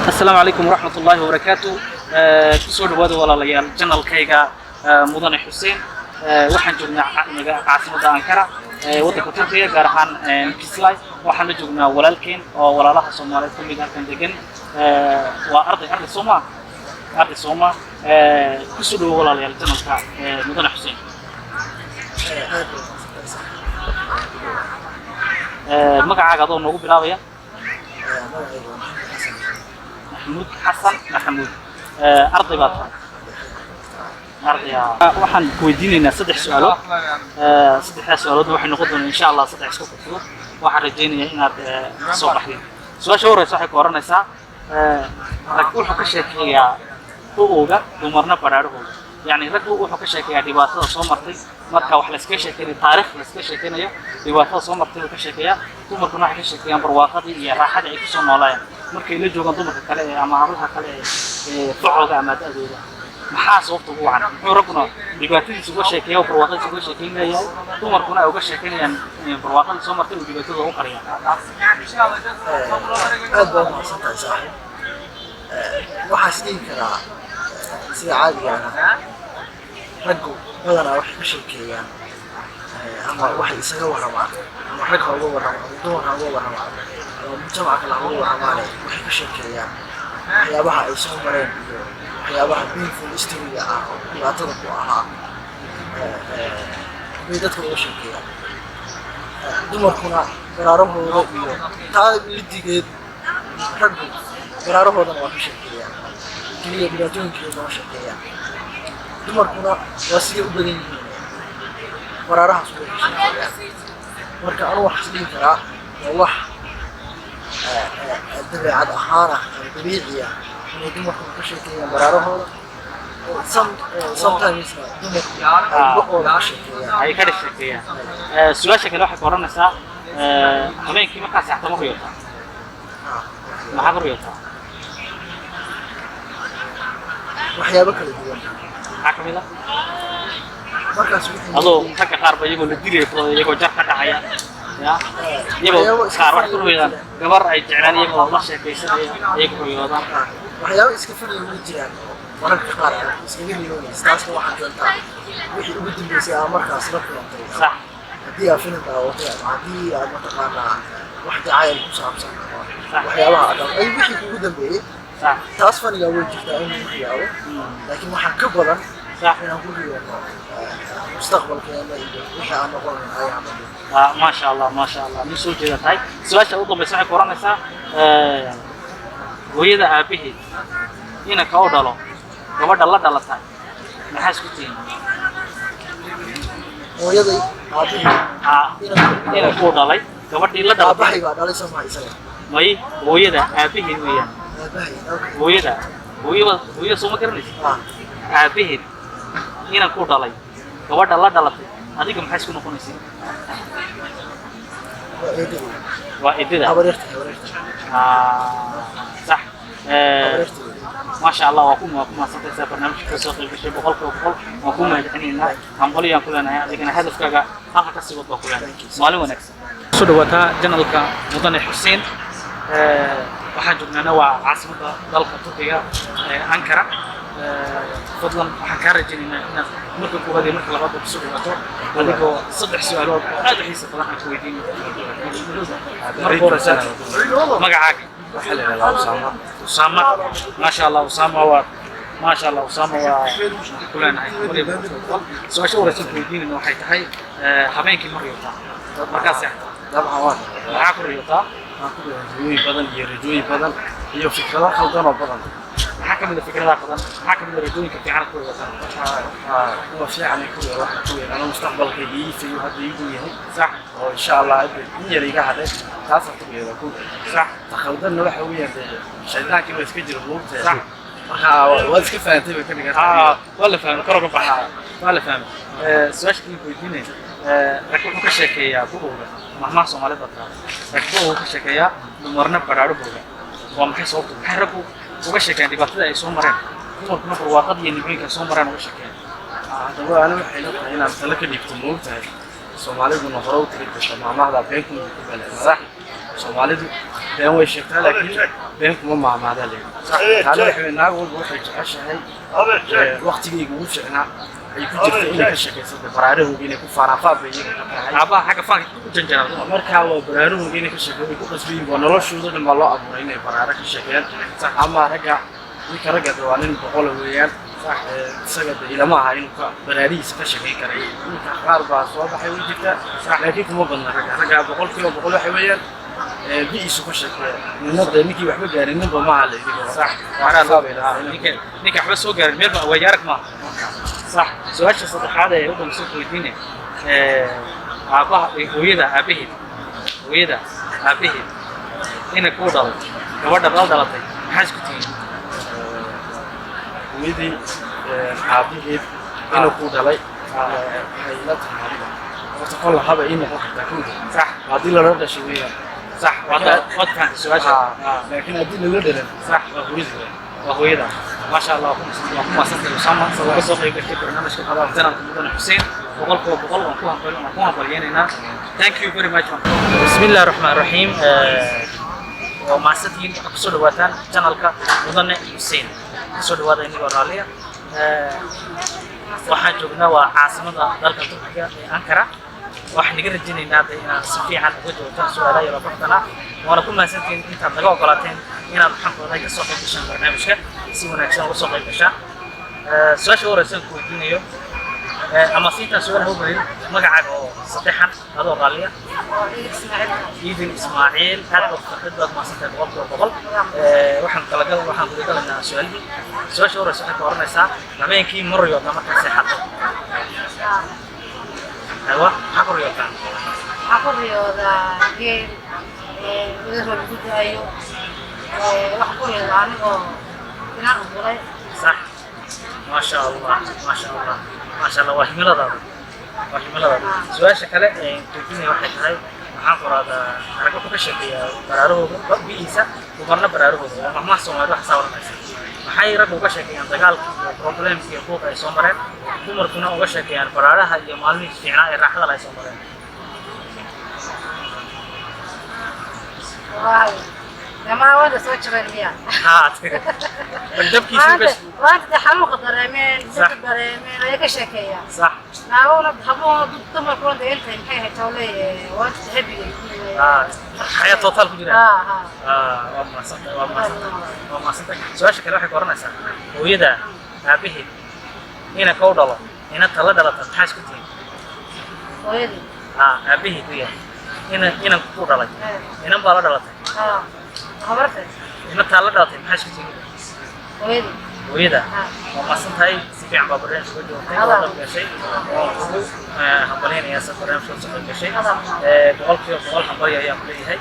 السلام عليكم ورحمة الله وبركاته. كسر واد ولا ليال جنرال كيجا مدن حسين. waxaan joognaa caasimada Ankara waddanka Turkiga gaar ahaan Kislay waxaan joognaa walaalkeen oo walaalaha Soomaaliyeed ka mid ah kan degan waa arday Soomaa ku soo dhaw walaalayaal janalka mudan Xuseen magacaaga adoo noogu bilaabaya Mahmoud Xasan Mahmoud arday baad waxaan ku weydiinaynaa saddex su'aalood saddexdaas su'aalood waxay noqon doonaan insha Allah saddex isku fudud waxaan rajaynayaa inaad soo baxdeen su'aasha horeysa waxay ku oranaysaa rag wuxuu ka sheekeeyaa ooga dumarna baraarahooda yani rag wuxuu ka sheekeeyaa dhibaatada soo martay marka wax la iska sheekeeyo taariikh la iska sheekeeyo dhibaatada soo martay uu ka sheekeeyaa dumarkuna waxay ka sheekeeyaan barwaaqadii iyo raaxadii ay ku soo noolayeen markay la joogaan dumarka kale ama hablaha kale ee facooda ama dadooda maxaa sababta ugu wacan wuxuu raguna dhibaatadiisa uga sheekeeyaa barwaaqadiisa uga sheekeynaya dumarkuna ay uga sheekeynayaan barwaaqadii soo martay oo dhibaatada ugu qariyaan aad baa mahadsantahay saaxiib waxaa isdhihi karaa sida caadiga ah raggu badanaa waxay ka sheekeeyaan ama waxay isaga warramaan ama rag ha uga warramaan ama dumar ha uga warramaan ama mujtamaca kale ha uga warramaan waxay ka sheekeeyaan waxyaabaha ay soo mareen iyo waxyaabaha painful history-ga ah oo dhibaatada ku ahaa bay dadka uga sheekeeyaan dumarkuna garaarahooda iyo taa lidigeed raggu garaarahoodana waa ka sheekeeyaan keliya dhibaatooyinkeeda waa sheekeeyaan dumarkuna waa siday u badan yihiin garaarahaas way ka sheekeeyaan marka anu waxaa isdhihi karaa waa wax dabeecad ahaan ah ama dabiici ah inay dumarku ka sheekeeyaan garaarahooda sometimes dumarku ay ka sheekeeyaan su'aasha kale waxay ku oranaysaa habeenkii markaa saacada ma riyootaa maxaa ku riyootaa waxyaabo kala duwan maxaa ka mid ah markaas adoo ragga qaar ba iyagoo la dilay iyagoo jar ka dhacaya iyagoo qaar wax ku riyoodan gabar ay jeclaan iyagoo la sheekaysanaya iyagoo riyoodan waxyaabo iska fadhiya way jiraan mararka qaar iskaga riyoonaysa taasna waxaa keentaa wixii ugu dambeysay aa markaas la kulantay sax haddii aa filim daawatay ama haddii aad mataqaanaa wax jacayl ku saabsan waxyaabaha adab ay wixii kugu dambeeyey taas fanigaa way jirtaa in lagu riyaabo laakiin waxaa ka badan inaan ku riyoono mustaqbalkeena iyo wixii aan noqon ayaha ما شاء الله ما شاء الله من سوق جدا هاي سؤال شو ضم يسمع كورونا سا ويدا أبيه هنا كودالو كبر الله دلنا تاي ما حس كتير ويدا أبيه هنا كودالي كبر الله دلنا أبيه بعد الله يسمع يسمع ماي ويدا أبيه ويدا ويدا سوما كرني أبيه هنا كودالي كبر الله دلنا هذيك ما حس كنا كونيسين وإددا صح ما شاء الله وكم صدق برنامج كسوق البشر بقول وكم مدحنينا هم قليا كلنا لكن هدف كذا آخر كسبت بقولنا معلومة نكس سودوتا جنرالك مدن حسين وحجبنا نوع عاصمة دلخ تركيا أنقرة فضلا وحكارجين إن مركب هذه مركب لغات بسوق الأطار هذيكو صدق سؤالات هذا حيس طلعنا كويدين مركب رسالة مقعك أسامة ما شاء الله أسامة ما شاء الله أسامة كلنا هاي سؤال شو رسالة كويدين إنه حيتحي حبينك مريوتا مركز يعني طبعا معاك ريوتا رجوي بدل رجوي بدل هي فكرة خلطانة بدل حكم الفكرة قدام حكم الرجوين كتير عن كل هو في عن كل واحد كل أنا مستقبل كي في واحد يجي صح وإن شاء الله يجي لقى هذا تاسع كل يكون صح تخلدنا واحد ويا شيطان كي بيسكجر الغلط صح واسك فاهم تبي كذا ولا فاهم كرة بحر ولا فاهم سؤال كذي بيجيني ركوب كشكل يا أبوه مهما سومالي بطل ركوب كشكل يا دمرنا برادو بوه وما حصلت حركوا uga sheekeen dhibaatada ay soo mareen dumarkuna barwaaqad iyo nimooyinka soo mareen uga sheekeen hadaba ana waxay la tahay inaan tala ka dhigto moogtahay Soomaaliduna hore u tiriyay maamahda beenku ku balay sax Soomaalidu been way sheegtaa laakiin been kuma maamaada leeyahay taana waxay naag walba waxay jeceshahay waqtigeyga ugu fiicnaa ay ku jirto inay ka shaqeysato baraarahooda inay ku faanaafaabeyeen aabaha xagga fanka u janjeeraan markaa waa baraarahooda inay ka shaqeeyaan ku qasbiyin waa noloshooda dhan baa loo abuuray inay baraaro ka shaqeeyaan ama ragga ninka ragga waa nin boqol weeyaan isaga ilama aha inuu ka baraarihiisa ka shaqeyn karay ninka qaar baa soo baxay way jirtaa laakiin kuma badna ragga boqolkiiba boqol waxay weeyaan biisu ka shaqeeya ninada ninkii waxba gaarin ninba maaha la yidhi صح waxaa loo beeraa ninka waxba soo gaarin meel waa yaarag ma صح su'aasha saddexaad ee ugu soo weydiinay aabaha hooyada aabaheed ina ku dhalay gabadha dhalatay maxay isku tihiin hooyadii aabaheed inuu ku dhalay waxay la tahay horta kol haba in noqon kartaa kunta صح haddii lala dhashay weeyaan صح وضحت السؤال لكن أدين اللي صح وهويدا ما شاء الله وكم سنت الأسامة سوى سوق يقدر برنامج كهذا عندنا مدن حسين وقول وكوها بلياننا thank you very much بسم الله الرحمن الرحيم ومع ستين أقصد واتن channelك مدن حسين أقصد واتن إني وراليا waxaan joognaa waa caasimada dalka Turkiga ee Ankara waxaan naga rajaynaynaa inaan si fiican uga jawaabtaan su'aalaha iyo rabitana waana ku mahadsantiin intaad naga ogolaateen inaad maxkamadaha ka soo qayb gashaan barnaamijka si wanaagsan uga soo qayb gashaan su'aasha horeysa ku weydiinayo ama siinta su'aalaha ugu weyn magacaaga oo saddexan adoo raaliya Idin Ismaaciil aad u fadhid ma santahay boqol waxaan guda galnaa su'aasha horeysa waxay ka waranaysaa habeenkii maryo marka seexato أيوة حقر يودا جيل ويرو الجدايو وحقر يودا عنو كنا نقولي صح ما شاء الله ما شاء الله ما شاء الله وحمل هذا سؤال شكله تجيني واحد هاي محاضرة هذا رجع كوكشة يا برارو بيسا وقرنا برارو ما سوى روح صور نفسه maxay rag uga sheekayaan dagaalka problemki iyo kuwa ay soo mareen dumarkuna uga sheekayaan baraaraha iyo maalmihi fiicnaa ee raaxada la soo mareen واو لما ودا سو جبريا ها بدبكيسي بس وانت تحمق دريمين دريمين اي كشكيا صح ناونا بحبو دمر كون انت maxay haytawlay وانت تحبي حياة توتال كجرا وما صدق سؤالك كده waxay qoranaysaa hooyada aabaheed ina ka dhalo ina tala dhalata maxay isku tihiin hooyadii aabaheed ina ku dhalay ina baa la dhalatay habartay ina tala dhalatay maxay isku tihiin hooyada وما صدق si fiican baa barnaamij uga joogtay gashay hambalyeynaya barnaamijka soo gashay boqolkiiba boqol hambalyo ayaan ku leeyahay